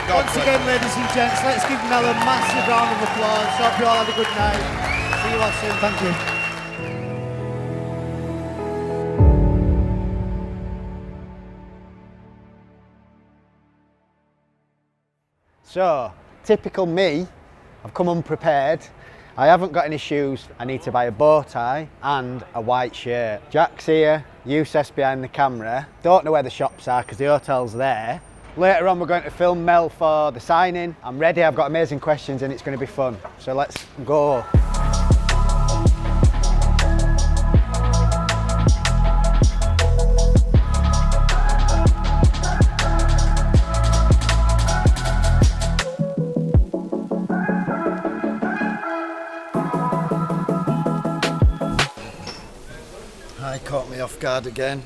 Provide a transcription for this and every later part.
Once again, ladies and gents, let's give Mel a massive round of applause. Hope you all had a good night. See you all soon. Thank you. So, typical me, I've come unprepared. I haven't got any shoes. I need to buy a bow tie and a white shirt. Jack's here, Youssef's behind the camera. Don't know where the shops are because the hotel's there. Later on we're going to film Mel for the signing. I'm ready, I've got amazing questions and it's going to be fun. So let's go. Caught me off guard again.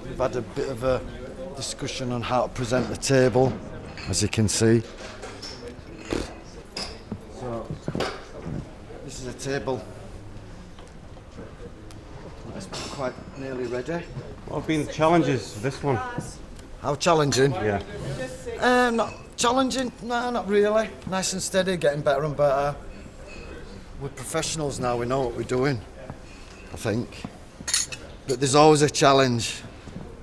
We've had a bit of a discussion on how to present the table, as you can see. So, this is a table that's quite nearly ready. What have been the challenges, this one? How challenging? Yeah. Not challenging, no, not really. Nice and steady, getting better and better. We're professionals now, we know what we're doing, I think. But there's always a challenge.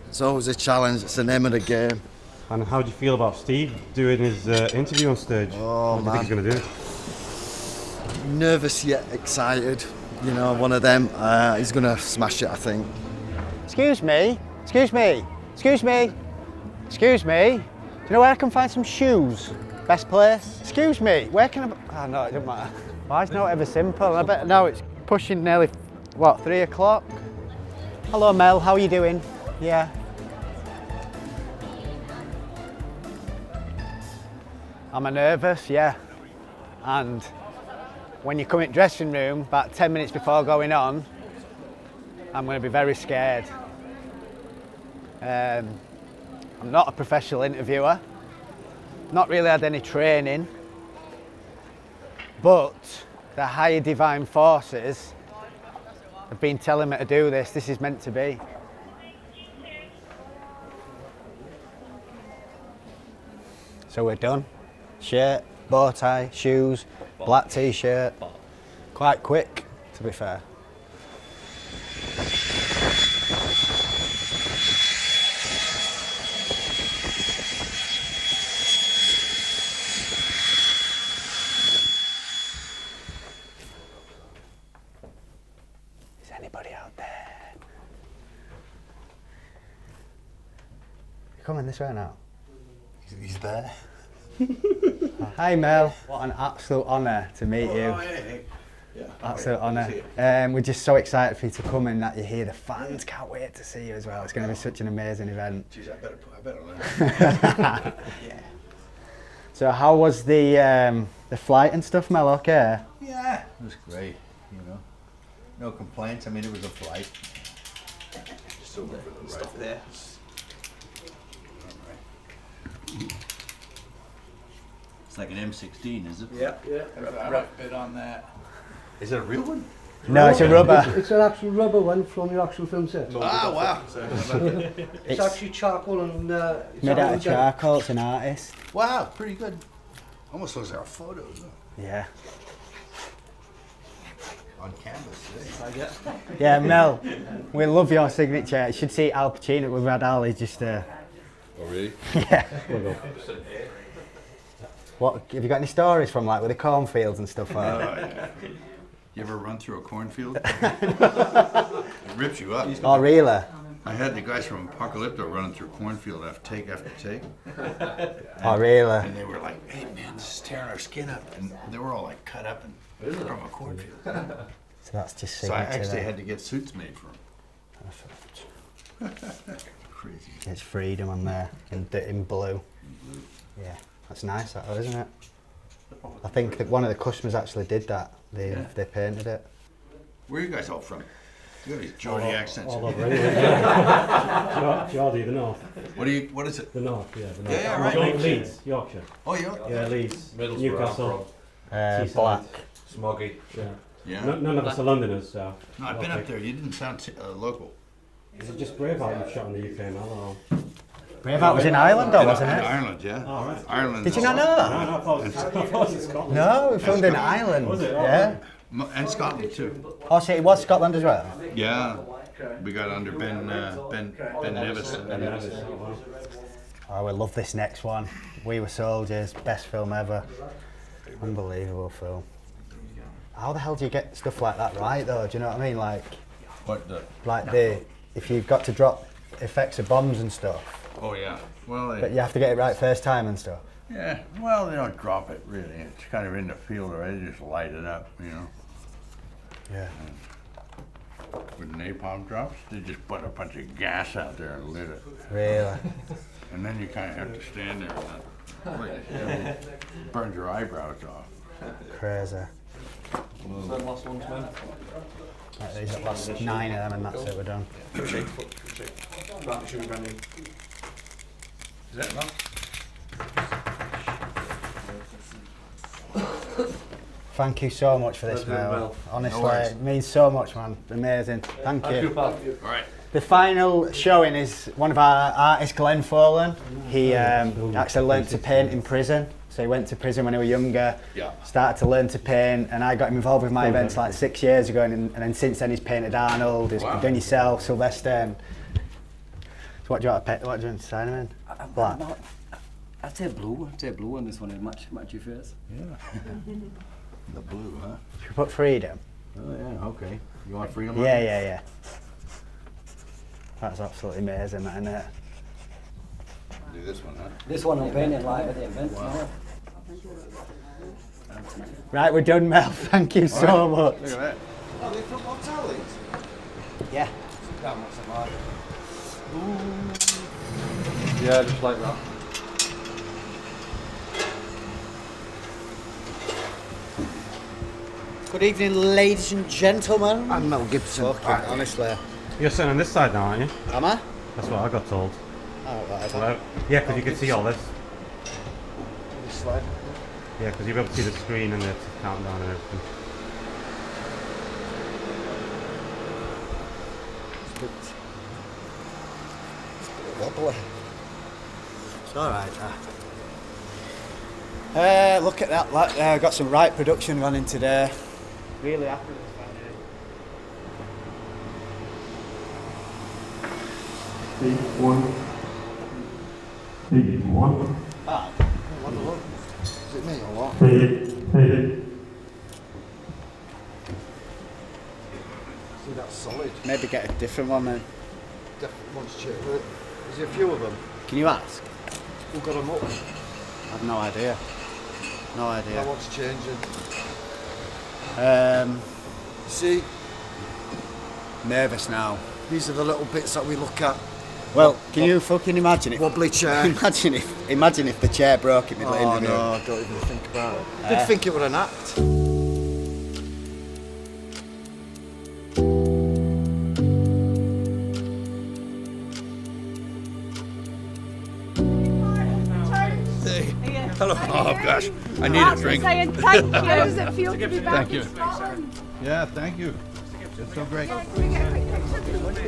It's always a challenge. It's the name of the game. And how do you feel about Steve doing his interview on stage? Oh, what do you think he's going to do? Nervous yet excited. You know, one of them. He's going to smash it, I think. Excuse me, excuse me, excuse me, excuse me. Do you know where I can find some shoes? Best place? Excuse me, where can I... Oh no, it doesn't matter. Why is it not ever simple? I bet now it's pushing nearly, what, 3 o'clock? Hello Mel, how are you doing? Yeah. Am I nervous? Yeah. And when you come in dressing room about 10 minutes before going on, I'm going to be very scared. I'm not a professional interviewer, not really had any training, but the higher divine forces have been telling me to do this. This is meant to be. So we're done. Shirt, bow tie, shoes, black t-shirt. Quite quick, to be fair. Anybody out there? You're coming this way now? He's there. Hi Mel, what an absolute honour to meet you. Yeah. Absolute honour. We're just so excited for you to come and that you're here. The fans can't wait to see you as well. It's going to be such an amazing event. Jeez, I better learn. Yeah. So how was the flight and stuff, Mel? Okay? Yeah, it was great, you know. No complaints. I mean, it was a flight. Just over for the stuff there. It's like an M16, is it? Yeah. Rough bit on that. Is it a real one? No, it's a rubber. It's an actual rubber one from your actual film set. Ah, wow. It's actually charcoal and... it's Made out of charcoal, it's an artist. Wow, pretty good. Almost looks like a photo, doesn't it? Yeah. On canvas, I guess. Yeah, Mel, we love your signature. You should see Al Pacino with Rad Ali just... Oh, really? Yeah. What, have you got any stories from like with the cornfields and stuff like that? You ever run through a cornfield? It rips you up. Oh, really? I had the guys from Apocalypto running through cornfield after take. Oh, really? And they were like, hey man, this is tearing our skin up. And they were all like cut up and from a cornfield. So that's just So signature. I actually there. had to get suits made for them. Perfect. Crazy. It's freedom on there in blue. Yeah, that's nice, that, isn't it? I think that one of the customers actually did that. They painted it. Where are you guys all from? You got these Geordie accents. All over England. Geordie, the north. What is it? The north, yeah. The north. Yeah, right. Leeds, Yorkshire. Oh, yeah. Yeah, Leeds. Newcastle. Black. Smoggy. Yeah. Yeah. None of us are Londoners, so. No, I've been up there. You didn't sound local. Is it just Braveheart you've shot in the UK now? Or? Braveheart was in Ireland, though, wasn't it? Ireland, yeah. Oh, right. Ireland. Did you not know that? No, I thought it was Scotland. No, it filmed in Ireland. Was it? Yeah. And Scotland too. Oh, so it was Scotland as well? Yeah. We got under Ben Nevis. Oh, we love this next one. We Were Soldiers, best film ever. Unbelievable film. How the hell do you get stuff like that right, though? Do you know what I mean? Like if you've got to drop effects of bombs and stuff. Oh yeah. Well, But you have to get it right first time and stuff. yeah. Well, they don't drop it really. It's kind of in the field already. They just light it up, you know. Yeah. With napalm drops, they just put a bunch of gas out there and lit it. Really? And then you kind of have to stand there and it burns your eyebrows off. Crazy. Last one's man. Right, these are last 9 of them and that's it, we're done. Is that enough? Thank you so much for this, Mel. Mel. Honestly, No worries. it means so much, man. Amazing. Thank you. All right. The final showing is one of our artists, Glenn Folan. He actually learnt to paint in prison. So he went to prison when he was younger, Yeah. started to learn to paint, and I got him involved with my events like 6 years ago, and then since then he's painted Arnold, he's done yourself, Sylvester. So what do you want to paint? What do you want to sign him in? Black. I'd say blue on this one and match your face. Yeah. The blue, huh? Should we put freedom? Oh yeah. Okay. You want freedom? Yeah. That's absolutely amazing, that, isn't it? Do this one, huh? This one I'm painting live at the event tomorrow. Right, we're done, Mel. Thank you so much. Look at that. Oh, they from hotel these? Yeah. Damn, what's it like? Yeah, just like that. Good evening, ladies and gentlemen. I'm Mel Gibson. Fucking honestly. You're sitting on this side now, aren't you? Am I? That's what I got told. Oh, whatever. Hello? Yeah, because you can see all this. This slide. Yeah, because you'll be able to see the screen and the countdown and everything. Wobbly. It's alright. Look at that. Got some right production running today. Really happy with this Have a look. Is it me or what? See, that's solid. Maybe get a different one then. Definitely wants to check. Is there a few of them? Can you ask? Who got them up? I've no idea. No I idea. want to change it. See, Nervous now. these are the little bits that we look at. Well, can you fucking imagine it? Wobbly chair. Imagine if the chair broke in the middle Oh of the interview. no, don't even think about it. Did think it was an act. Hello. Oh gosh, I need a drink. Saying thank you. How does it feel to be back Thank you. in Scotland? Yeah, thank you. It's so great. Can we get a quick picture?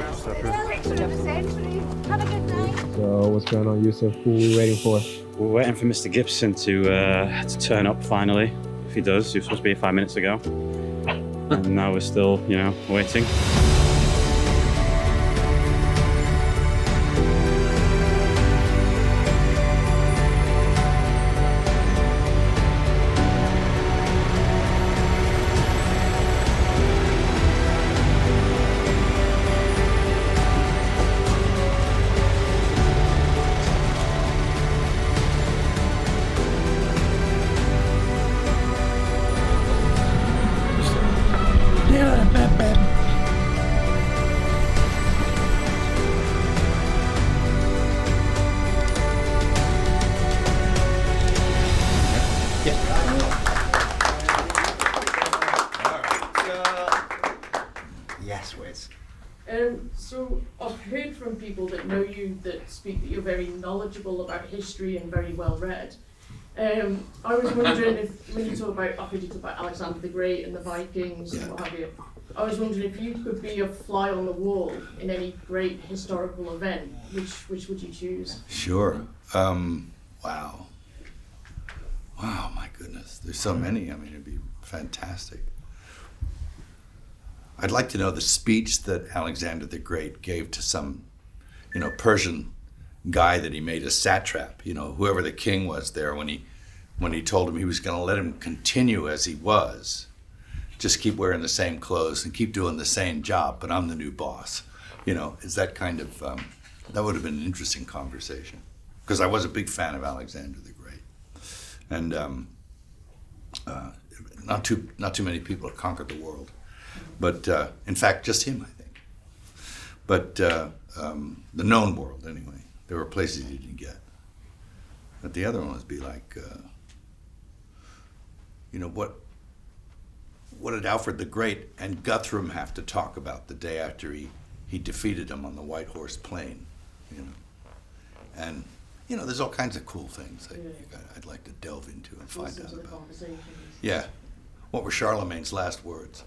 It's the picture of the century. Have a good night. So what's going on, Yusuf? Who are we waiting for? We're waiting for Mr. Gibson to turn up finally. If he does, he was supposed to be here 5 minutes ago. And now we're still, waiting. Yes, Wiz. So I've heard from people that know you that speak that you're very knowledgeable about history and very well read. I was wondering if, when you talk about, I've heard you talk about Alexander the Great and the Vikings and what have you, I was wondering if you could be a fly on the wall in any great historical event, which would you choose? Sure. Wow. Wow, my goodness. There's so many. I mean, it'd be fantastic. I'd like to know the speech that Alexander the Great gave to some, Persian guy that he made a satrap, whoever the king was there, when he told him he was going to let him continue as he was, just keep wearing the same clothes and keep doing the same job, but I'm the new boss. Is that kind of, that would have been an interesting conversation, because I was a big fan of Alexander the Great. And not too many people have conquered the world. But in fact, just him, I think. But the known world, anyway. There were places you didn't get. But the other one would be like, what did Alfred the Great and Guthrum have to talk about the day after he defeated him on the White Horse Plain? And there's all kinds of cool things that I'd like to delve into and find out about. Yeah. What were Charlemagne's last words?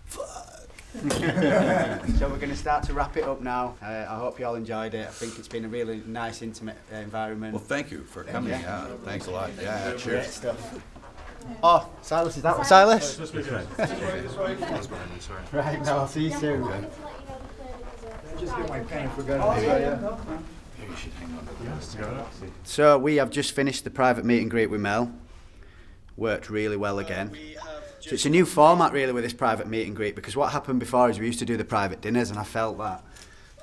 Fuck. So we're going to start to wrap it up now. I hope you all enjoyed it. I think it's been a really nice, intimate environment. Well, thank you for coming. Yeah. Thanks a lot. Yeah, cheers. Great stuff. Oh, Silas, is that what Silas? Right, no, I'll see you soon. Just get my pen if we're going So we have just finished the private meet and greet with Mel. Worked really well again. So it's a new format really with this private meet and greet, because what happened before is we used to do the private dinners, and I felt that,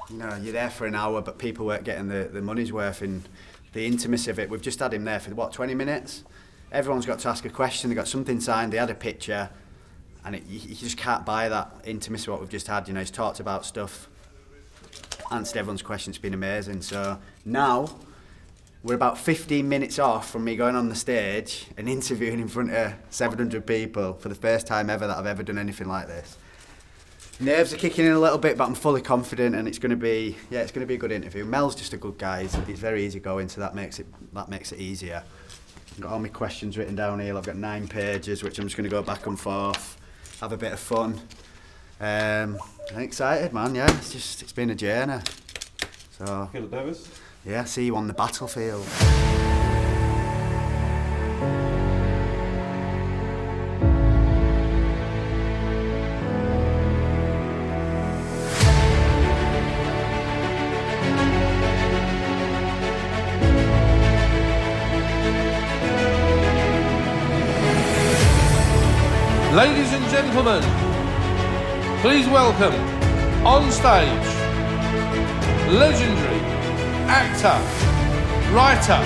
you're there for an hour but people weren't getting the money's worth in the intimacy of it. We've just had him there for 20 minutes? Everyone's got to ask a question, they got something signed, they had a picture, and you just can't buy that intimacy what we've just had. He's talked about stuff, answered everyone's questions, it's been amazing. So now we're about 15 minutes off from me going on the stage and interviewing in front of 700 people for the first time ever that I've ever done anything like this. Nerves are kicking in a little bit, but I'm fully confident, and it's going to be a good interview. Mel's just a good guy. He's very easygoing, so that makes it easier. I've got all my questions written down here. I've got 9 pages, which I'm just going to go back and forth, have a bit of fun. I'm excited, man. Yeah, it's been a journey. So. Feel nervous? Yeah, see you on the battlefield. Ladies and gentlemen, please welcome on stage legendary actor, writer,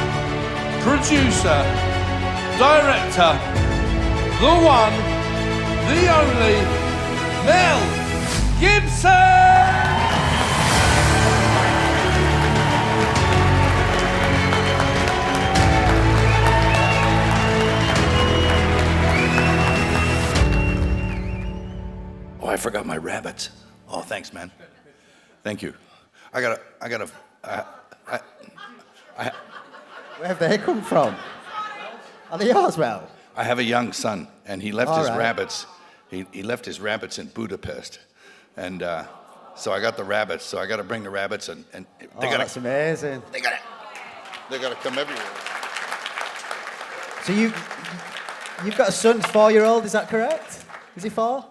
producer, director, the one, the only, Mel Gibson! Oh, I forgot my rabbits. Oh, thanks, man. Thank you. Where have they come from? Are they yours, Mel? I have a young son, and he left All his right. rabbits. He left his rabbits in Budapest, and so I got the rabbits. So I got to bring the rabbits, and they got That's amazing. They got to come everywhere. So you've got a son, 4-year-old, is that correct? Is he 4?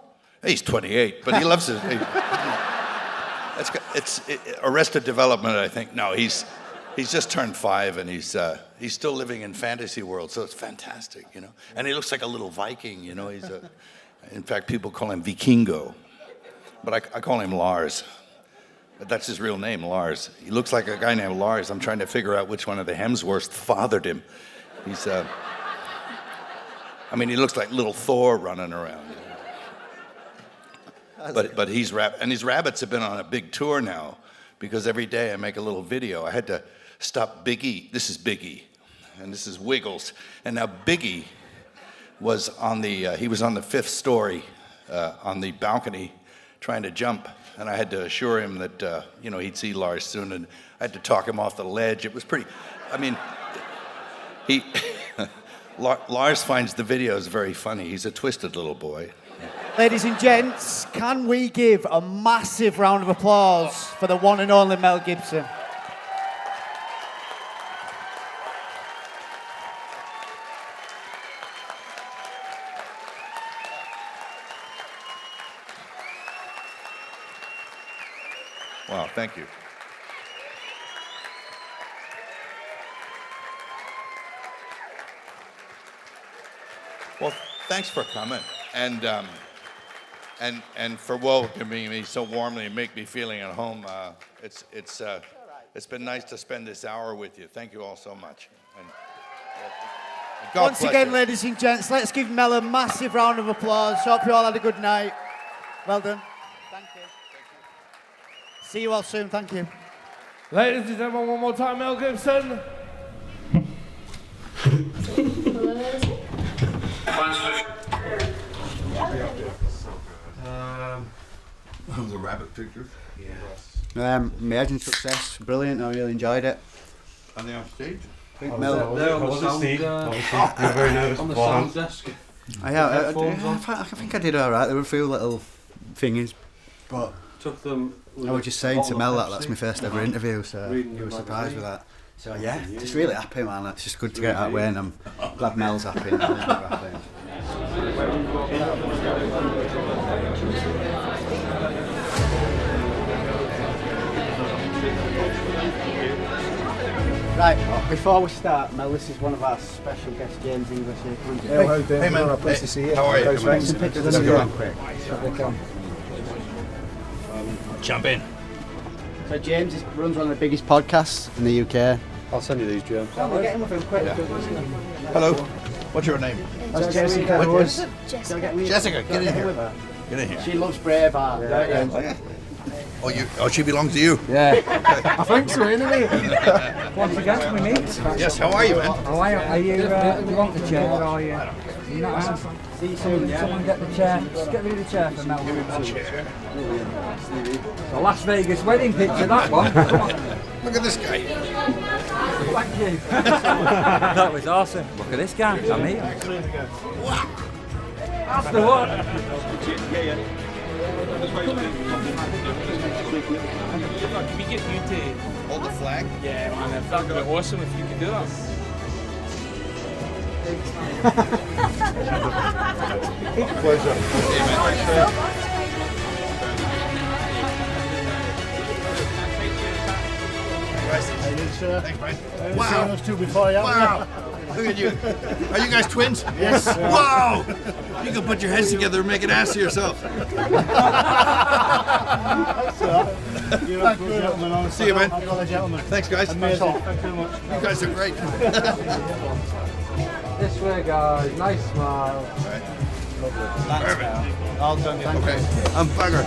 He's 28, but he loves it. It's Arrested Development, I think. No, he's just turned 5, and he's still living in fantasy world, so it's fantastic, And he looks like a little Viking, He's in fact, people call him Vikingo, but I call him Lars. But that's his real name, Lars. He looks like a guy named Lars. I'm trying to figure out which one of the Hemsworths fathered him. He's, he looks like little Thor running around. But his rabbits have been on a big tour now, because every day I make a little video. I had to stop Biggie. This is Biggie, and this is Wiggles. And now Biggie was on the 5th story on the balcony trying to jump, and I had to assure him that he'd see Lars soon, and I had to talk him off the ledge. It was pretty. Lars finds the videos very funny. He's a twisted little boy. Ladies and gents, can we give a massive round of applause for the one and only Mel Gibson? Wow, thank you. Well, thanks for coming, and for welcoming me so warmly and make me feeling at home. It's been nice to spend this hour with you. Thank you all so much. And God Once bless again, you. ladies and gents, let's give Mel a massive round of applause. Hope you all had a good night. Well done. Thank you. See you all soon. Thank you. Ladies and gentlemen, one more time, Mel Gibson. The rabbit pictures. Amazing success, brilliant. I really enjoyed it. Are they on stage? I think Mel. Steve? You're very nervous on the beforehand. sound desk. I think I did all right. There were a few little thingies, but Took them. I was just saying to Mel that that's my first ever interview, so he was surprised with that. So yeah, just really happy, man. It's just good to get that way, and I'm glad Mel's happy. And I'm happy. Right, before we start, Mel, this is one of our special guests, James English here. Hey, man. Nice to see you. How are you? Take some pictures of you quick. Jump in. So James runs one of the biggest podcasts in the UK. I'll send you these, James. We'll get him with him quick. Hello. What's your name? That's Jessica. What is- Jessica. Jessica, get in here. Get in here. She loves Braveheart. Oh, she belongs to you. Yeah. I think so, anyway. Once again, we meet. Yes. How are you, man? How are you? Are you want the chair or are you? You're not asked. See you soon, yeah? Someone get the chair. Just get rid of the chair for Mel. It's a Las Vegas wedding picture, that one. Come on. Look at this guy. Thank you. That was awesome. Look at this guy. I'm here. That's the one. Can we get you to hold the flag? Yeah, man, that would be awesome if you could do that. Pleasure. Thanks, Brian. Wow. Those two before, yeah. Wow. Look at you. Are you guys twins? Yes. Wow. You can put your heads together and make an ass of yourself. See you, man. Thanks, guys. Amazing. Thank you very much. You guys are great. This way, guys. Nice smile. Perfect. All done, thank you. Okay. I'm bugger.